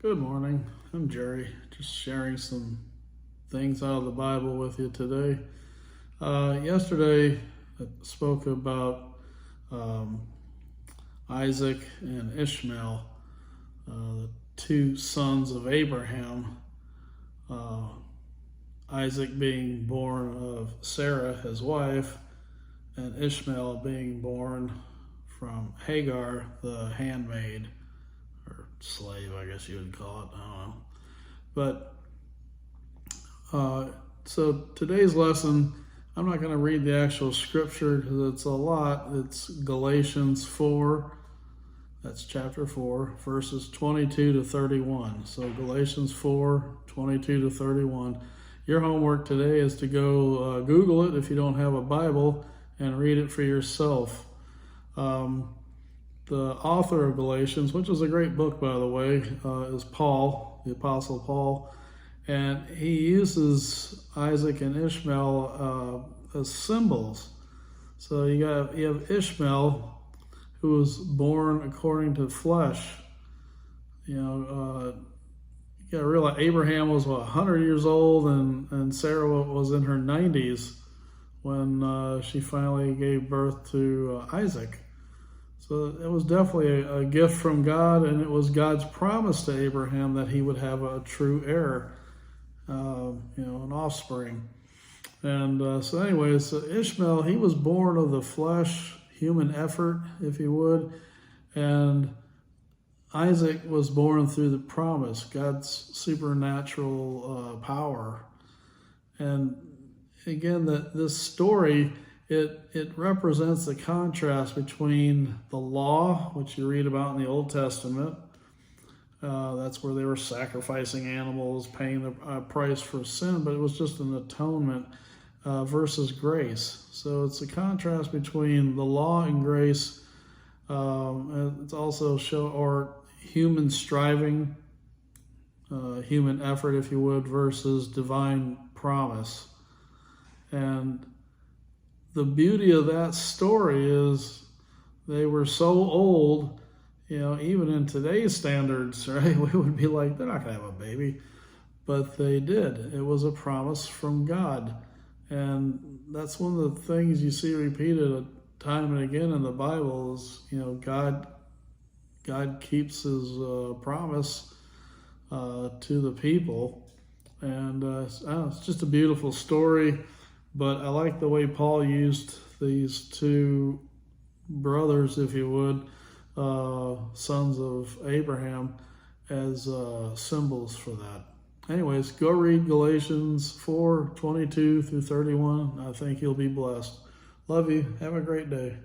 Good morning. I'm Jerry, just sharing some things out of the Bible with you today. Yesterday, I spoke about Isaac and Ishmael, the two sons of Abraham. Isaac being born of Sarah, his wife, and Ishmael being born from Hagar, the handmaid, or slave, I guess you would call it. I don't know. But so today's lesson, I'm not going to read the actual scripture because it's a lot. It's Galatians 4, that's chapter 4, verses 22 to 31. So Galatians 4, 22 to 31. Your homework today is to go Google it if you don't have a Bible and read it for yourself. The author of Galatians, which is a great book, by the way, is Paul, the Apostle Paul. And he uses Isaac and Ishmael as symbols. So you have Ishmael, who was born according to flesh. You got to realize Abraham was 100 years old, and Sarah was in her 90s when she finally gave birth to Isaac. So it was definitely a gift from God, and it was God's promise to Abraham that he would have a true heir, an offspring. And so anyways, Ishmael, he was born of the flesh, human effort, if you would, and Isaac was born through the promise, God's supernatural power. And again, this story, it represents the contrast between the law, which you read about in the Old Testament. That's where they were sacrificing animals, paying the price for sin, but it was just an atonement versus grace. So it's a contrast between the law and grace. It's also human striving, human effort, if you would, versus divine promise. And the beauty of that story is they were so old, even in today's standards, right? We would be like, they're not going to have a baby. But they did. It was a promise from God. And that's one of the things you see repeated time and again in the Bible is, God keeps his promise to the people. And it's just a beautiful story. But I like the way Paul used these two brothers, if you would, sons of Abraham, as symbols for that. Anyways, go read Galatians 4, 22 through 31. I think you'll be blessed. Love you. Have a great day.